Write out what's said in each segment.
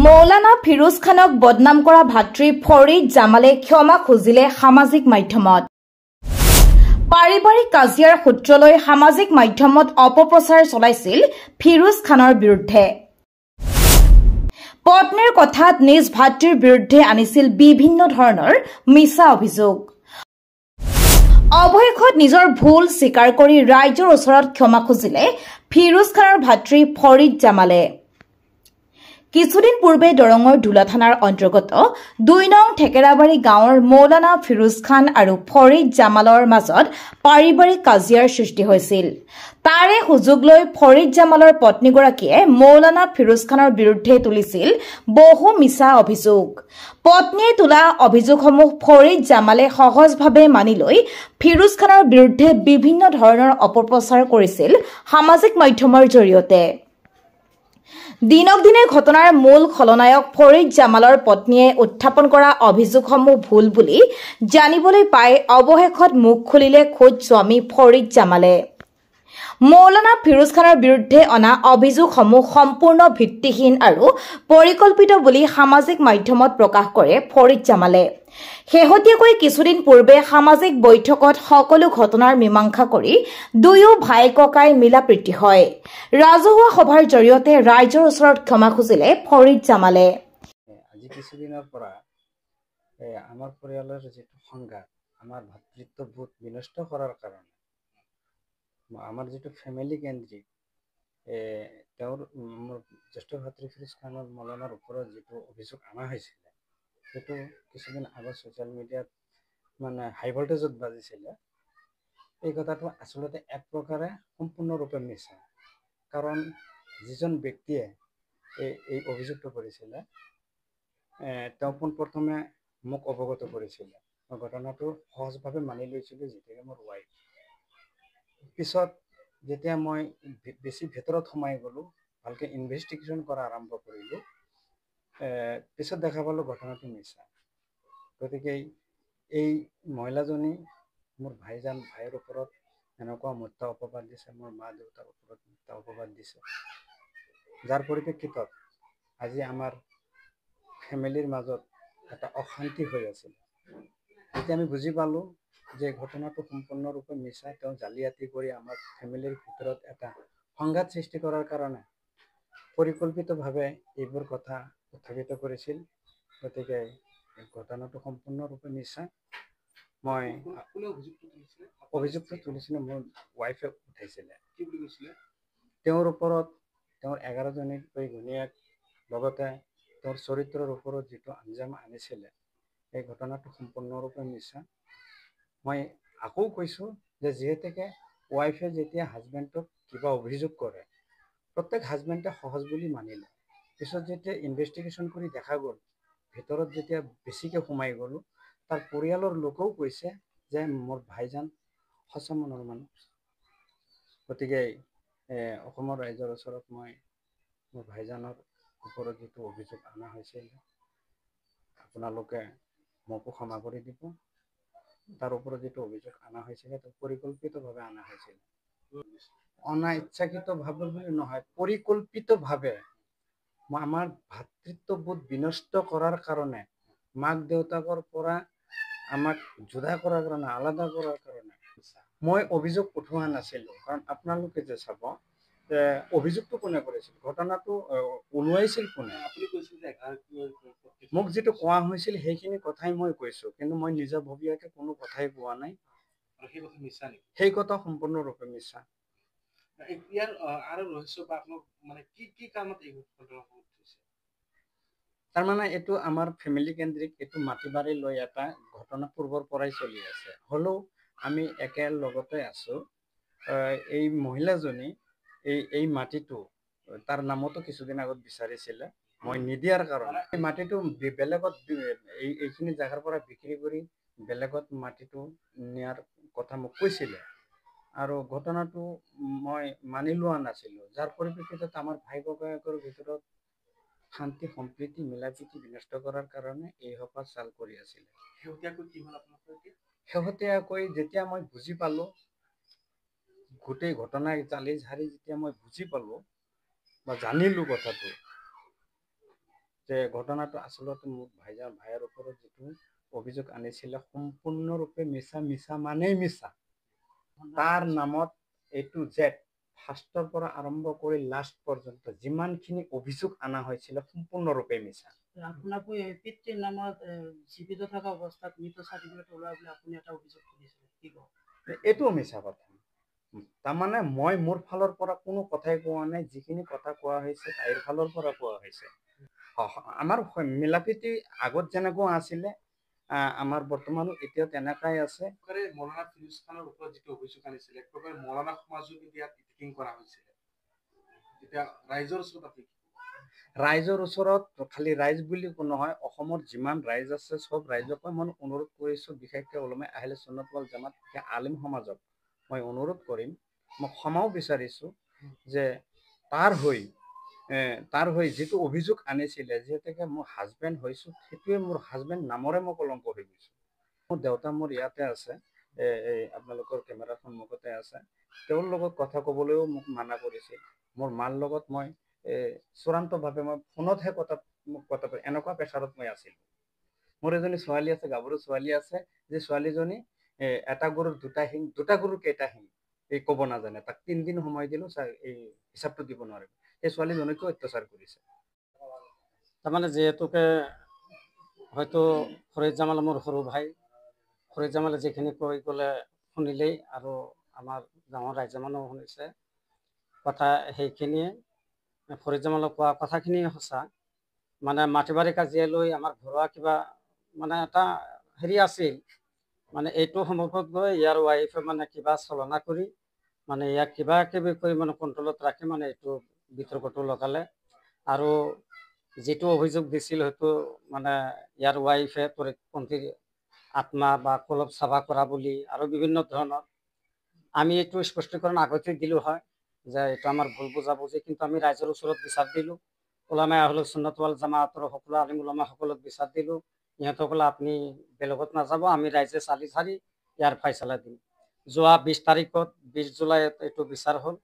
মৌলানা ফিৰোজ খানক বদনাম কৰা ভাতৃ ফৰিদ জামালে ক্ষমা খুজিলে সামাজিক মাধ্যমত। পাৰিবাৰিক কাজিয়াৰ সূত্ৰলৈ সামাজিক মাধ্যমত অপপ্ৰচাৰ চলাইছিল ফিৰোজ খানৰ বিৰুদ্ধে। পত্নীৰ কথাত নিজ ভাতৃৰ বিৰুদ্ধে আনিছিল বিভিন্ন ধৰণৰ মিছা অভিযোগ। অৱশেষত নিজৰ ভুল স্বীকাৰ কৰি ৰাইজৰ ওচৰত ক্ষমা খুজিলে ফিৰোজ খানৰ ভাতৃ ফৰিদ জামালে। কিছুদিন পূৰ্বে দৰঙৰ দুলা থানাৰ অন্তৰ্গত ২ নং ঠেকেৰাবাৰী গাঁৱৰ মৌলানা ফিৰোজ খান আৰু ফৰিদ জামালৰ মাজত পাৰিবাৰিক কাজিয়াৰ সৃষ্টি হৈছিল। তাৰে সুযোগ লৈ ফৰিদ জামালৰ পত্নীগৰাকীয়ে মৌলানা ফিৰোজ খানৰ বিৰুদ্ধে তুলিছিল বহু মিছা অভিযোগ। পত্নীয়ে তোলা অভিযোগসমূহ ফৰিদ জামালে সহজভাৱে মানি লৈ ফিৰোজ খানৰ বিৰুদ্ধে বিভিন্ন ধৰণৰ অপপ্ৰচাৰ কৰিছিল সামাজিক মাধ্যমৰ জৰিয়তে। দিনক দিনে ঘটনাৰ মূল খলনায়ক ফৰিদ জামালৰ পত্নীয়ে উত্থাপন কৰা অভিযোগসমূহ ভুল বুলি জানিবলৈ পাই অৱশেষত মুখ খুলিলে খোদ স্বামী ফৰিদ জামালে। মৌলানা ফিৰোজ খানৰ বিৰুদ্ধে অনা অভিযোগসমূহ সম্পূৰ্ণ ভিত্তিহীন আৰু পৰিকল্পিত বুলি সামাজিক মাধ্যমত প্ৰকাশ কৰে ফৰিদ জামালে। শেহতীয়াকৈ কিছুদিন পূৰ্বে সামাজিক বৈঠকত সকলো ঘটনাৰ মীমাংসা কৰি দুয়ো ভাই ককাই মিলাপ্ৰীতি হয়। ৰাজহুৱা সভাৰ জৰিয়তে ৰাইজৰ ওচৰত ক্ষমা খুজিলে ফৰিদ জামালে। আজি কিছুদিনৰ পৰা আমাৰ পৰিয়ালৰ যিটো সংঘাত, আমাৰ ভাতৃত্ববোধ বিনষ্ট কৰাৰ কাৰণে আমাৰ যিটো ফেমিলি কেন্দ্ৰিক তেওঁৰ মোৰ জ্যেষ্ঠ ভাতৃ ফিৰোজ খানৰ মৌলানাৰ ওপৰত যিটো অভিযোগ অনা হৈছিলে, সেইটো কিছুদিন আগত ছ'চিয়েল মিডিয়াত মানে হাই ভল্টেজত বাজিছিলে। এই কথাটো আচলতে এক প্ৰকাৰে সম্পূৰ্ণৰূপে মিছা। কাৰণ যিজন ব্যক্তিয়ে এই অভিযোগটো কৰিছিলে তেওঁ পোনপ্ৰথমে মোক অৱগত কৰিছিলে। মই ঘটনাটো সহজভাৱে মানি লৈছিলোঁ যেতিয়াকৈ মোৰ ৱাইফ। পিছত যেতিয়া মই বেছি ভিতৰত সোমাই গ'লোঁ, ভালকৈ ইনভেষ্টিগেশ্যন কৰা আৰম্ভ কৰিলোঁ, পিছত দেখা পালোঁ ঘটনাটো মিছা। গতিকে এই মহিলাজনী মোৰ ভাইৰ ওপৰত এনেকুৱা মিথ্যা অপবাদ দিছে, মোৰ মা দেউতাৰ ওপৰত মিথ্যা অপবাদ দিছে, যাৰ পৰিপ্ৰেক্ষিতত আজি আমাৰ ফেমিলিৰ মাজত এটা অশান্তি হৈ আছিল। এতিয়া আমি বুজি পালোঁ যে ঘটনাটো সম্পূৰ্ণৰূপে মিছা। তেওঁ জালিয়াতি কৰি আমাৰ ফেমিলিৰ ভিতৰত এটা সংঘাত সৃষ্টি কৰাৰ কাৰণে পৰিকল্পিতভাৱে এইবোৰ কথা উত্থাপিত কৰিছিল। গতিকে ঘটনাটো সম্পূৰ্ণৰূপে মিছা। মই অভিযোগটো তুলিছিলে মোৰ ৱাইফে উঠাইছিলে। কি বুলি কৈছিলে? তেওঁৰ ওপৰত তেওঁৰ 11জনীকৈ ঘৈণীয়েক লগতে তেওঁৰ চৰিত্ৰৰ ওপৰত যিটো আঞ্জাম আনিছিলে, এই ঘটনাটো সম্পূৰ্ণৰূপে মিছা। মই আকৌ কৈছোঁ যে যিহেতুকে ৱাইফে যেতিয়া হাজবেণ্ডক কিবা অভিযোগ কৰে, প্ৰত্যেক হাজবেণ্ডে সহজ বুলি মানি লয়। পিছত যেতিয়া ইনভেষ্টিগেশ্যন কৰি দেখা গ'ল, ভিতৰত যেতিয়া বেছিকৈ সোমাই গ'লোঁ, তাৰ পৰিয়ালৰ লোকেও কৈছে যে মোৰ ভাইজান সঁচা মনৰ মানুহ। গতিকে অসমৰ ৰাইজৰ ওচৰত মই মোৰ ভাইজানৰ ওপৰত যিটো অভিযোগ অনা হৈছিল, আপোনালোকে মোকো ক্ষমা কৰি দিব। তাৰ ওপৰত যিটো অভিযোগ অনা হৈছিল সেইটো পৰিকল্পিতভাৱে অনা হৈছিল। অনাইচ্ছাকৃতভাৱে বুলি নহয়, পৰিকল্পিতভাৱে মই আমাৰ ভাতৃত্ববোধ বিনষ্ট কৰাৰ কাৰণে, মাক দেউতাকৰ পৰা আমাক জুদা কৰাৰ কাৰণে, আলাদা কৰাৰ কাৰণে মই অভিযোগ উঠোৱা নাছিলোঁ। কাৰণ আপোনালোকে যে চাব যে অভিযোগটো কোনে কৰিছিল, ঘটনাটো ওলোৱাইছিল কোনে। আপুনি কৈছিল যে মোক যিটো কোৱা হৈছিল সেইখিনি কথাই মই কৈছোঁ, কিন্তু মই নিজাববীয়াকৈ কোনো কথাই কোৱা নাই। সেই কথা মিছা নেকি? সেই কথা সম্পূৰ্ণৰূপে মিছা। ইয়াৰ আৰু ৰহস্য বা আপোনাক মানে কি কাৰণত এই ঘটনা ঘটিছে? তাৰমানে এইটো আমাৰ ফেমিলি কেন্দ্ৰিক, এইটো মাটি বাৰী লৈ এটা ঘটনা পূৰ্বৰ পৰাই চলি আছে। হ'লেও আমি একেলগতে আছোঁ। এই মহিলাজনী এই মাটিটো তাৰ নামতো কিছুদিন আগত বিচাৰিছিলে, মই নিদিয়াৰ কাৰণে। এই মাটিটো বেলেগত এইখিনি জেগাৰ পৰা বিক্ৰী কৰি বেলেগত মাটিটো নিয়াৰ কথা মোক কৈছিলে, আৰু ঘটনাটো মই মানি লোৱা নাছিলোঁ। যাৰ পৰিপ্ৰেক্ষিতত আমাৰ ভাই ককায়েকৰ ভিতৰত শান্তি সম্প্ৰীতি মিলাপ্ৰীতি বিনষ্ট কৰাৰ কাৰণে এই সপা চাল কৰি আছিলে। শেহতীয়াকৈ কি হ'ল আপোনালোকৰ? শেহতীয়াকৈ যেতিয়া মই বুজি পালোঁ, গোটেই ঘটনা জালি ঝাৰি যেতিয়া মই বুজি পালোঁ বা জানিলোঁ কথাটো, যে ঘটনাটো আচলতে মোৰ ভাইৰ ওপৰত যিটো অভিযোগ আনিছিলে সম্পূৰ্ণৰূপে মিছা মানেই মিছা। তাৰ নামত এইটো জেড ফাৰ্ষ্টৰ পৰা আৰম্ভ কৰি লাষ্ট পৰ্যন্ত যিমানখিনি অভিযোগ অনা হৈছিল সম্পূৰ্ণৰূপে মিছা। আপোনাকো পিতৃৰ নামত জীৱিত থকা অৱস্থাত মৃত চাৰ্টিফিকেট ওলোৱা বুলি আপুনি এটা অভিযোগ কৰিছিলে, কি কয়? এইটোও মিছা কথা। তাৰমানে মই মোৰ ফালৰ পৰা কোনো কথাই কোৱা নাই, যিখিনি কথা কোৱা হৈছে তাইৰ ফালৰ পৰা কোৱা হৈছে। আমাৰ মিলাপ্ৰীতি আগত যেনেকুৱা আছিলে আমাৰ বৰ্তমানো এতিয়াও তেনেকাই আছে। মৌলানা ফিৰোজ খানৰ ওপৰত যিটো অভিযোগ আনিছিলে একেবাৰে মৌলানা সমাজো কিন্তু ইয়াত ইটিকিং কৰা হৈছিলে। এতিয়া ৰাইজৰ ওচৰত আপুনি ৰাইজৰ ওচৰত খালি ৰাইজ বুলি নহয়, অসমৰ যিমান ৰাইজ আছে চব ৰাইজকে মই অনুৰোধ কৰিছোঁ, বিশেষকৈ ওলমাই আহিলে সুন্নত ৱাল জামাত আলিম সমাজক মই অনুৰোধ কৰিম, মই ক্ষমাও বিচাৰিছোঁ যে তাৰ হৈ যিটো অভিযোগ আনিছিলে, যিহেতুকে মোৰ হাজবেণ্ড হৈছোঁ, সেইটোৱে মোৰ হাজবেণ্ড নামৰে মই কলংক হৈ গৈছোঁ। মোৰ দেউতা মোৰ ইয়াতে আছে, আপোনালোকৰ কেমেৰাৰ সন্মুখতে আছে। তেওঁৰ লগত কথা ক'বলৈও মোক মানা কৰিছিল। মোৰ মাৰ লগত মই চূড়ান্তভাৱে মই ফোনতহে কথা এনেকুৱা প্ৰেছাৰত মই আছিলোঁ। মোৰ এজনী ছোৱালী আছে, গাভৰু ছোৱালী আছে, যে ছোৱালীজনী এটা গৰুৰ দুটা গৰুৰ কেইটা শিং এই ক'ব নাজানে। তাক 3 দিন সময় দিলোঁ, এই হিচাপটো দিব নোৱাৰে। সেই ছোৱালীজনীকো অত্যাচাৰ কৰিছে। তাৰমানে যিহেতুকে হয়তো ফৰিদ জামাল মোৰ সৰু ভাই, ফৰিদ জামালে যিখিনি কৈ গ'লে শুনিলেই, আৰু আমাৰ গাঁৱৰ ৰাইজৰ মানুহেও শুনিছে কথা সেইখিনিয়ে। ফৰিদ জামালক কোৱা কথাখিনি সঁচা। মানে মাটি বাৰী কাজিয়া লৈ আমাৰ ঘৰুৱা কিবা মানে এটা হেৰি আছিল, মানে এইটো সম্পৰ্কত গৈ ইয়াৰ ৱাইফে মানে কিবা চলনা কৰি মানে ইয়াক কিবা কিবি কৰি মানে কণ্ট্ৰলত ৰাখি মানে এইটো বিতৰ্কটো লগালে। আৰু যিটো অভিযোগ দিছিল হয়তো মানে ইয়াৰ ৱাইফে পৰিপন্থীৰ আত্মা বা কলব চাফা কৰা বুলি আৰু বিভিন্ন ধৰণৰ। আমি এইটো স্পষ্টীকৰণ আগতে দিলোঁ হয় যে এইটো আমাৰ ভুল বুজাবুজি, কিন্তু আমি ৰাইজৰ ওচৰত বিচাৰ দিলোঁ। ওলামাই আহলে সুন্নাত ৱাল জামাতৰ সকলো আলিম ওলামাসকলক বিচাৰ দিলোঁ, ইহঁতসকলে আপুনি বেলেগত নাযাব, আমি ৰাইজে চালি চাৰি ইয়াৰ ফাইচলা দিম। যোৱা 20 তাৰিখত 20 জুলাইত এইটো বিচাৰ হ'ল।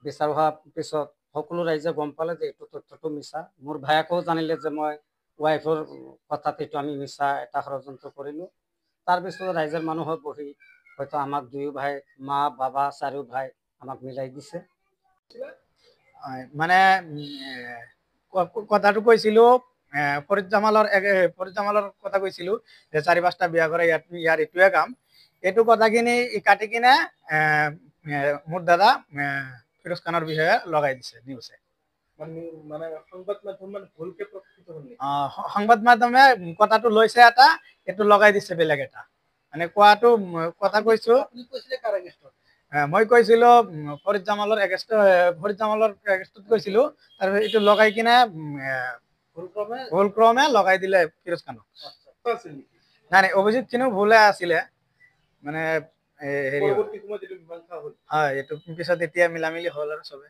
বিচাৰ হোৱাৰ পিছত সকলো ৰাইজে গম পালে যে এইটো তথ্যটো মিছা। মোৰ ভায়েকেও জানিলে যে মই ৱাইফৰ কথাত এইটো আমি মিছা এটা ষড়যন্ত্ৰ কৰিলোঁ। তাৰপিছত ৰাইজৰ মানুহৰ বহি হয়তো আমাক দুয়ো ভাই, মা বাবা চাৰিও ভাই আমাক মিলাই দিছে। মানে কথাটো কৈছিলোঁ, ফৰিদ জামালৰ কথা কৈছিলোঁ যে 4-5টা বিয়া কৰে, ইয়াৰ এইটোৱে কাম। এইটো কথাখিনি কাটি কিনে মোৰ দাদা ফিৰোজ খানৰ বিষয়ে লগাই দিছে নিউজে। মানে সংবাদ মাধ্যম ভুলকে প্ৰকৃত হ'ল। সংবাদ মাধ্যমে কথাটো লৈছে এটা, এইটো লগাই দিছে বেলেগ এটা। মানে কোৱাটো কথা কৈছোঁ, মই কৈছিলোঁ ফৰিদ জামালৰ এগেইনষ্টত কৈছিলোঁ, তাৰপিছত এইটো লগাই কিনে ভুলক্ৰমে লগাই দিলে ফিৰোজ খানক। নাই অভিযোগখিনিও ভুলে আছিলে, মানে হেৰি হয়, এইটো পিছত এতিয়া মিলামিলি হ'ল আৰু চবে।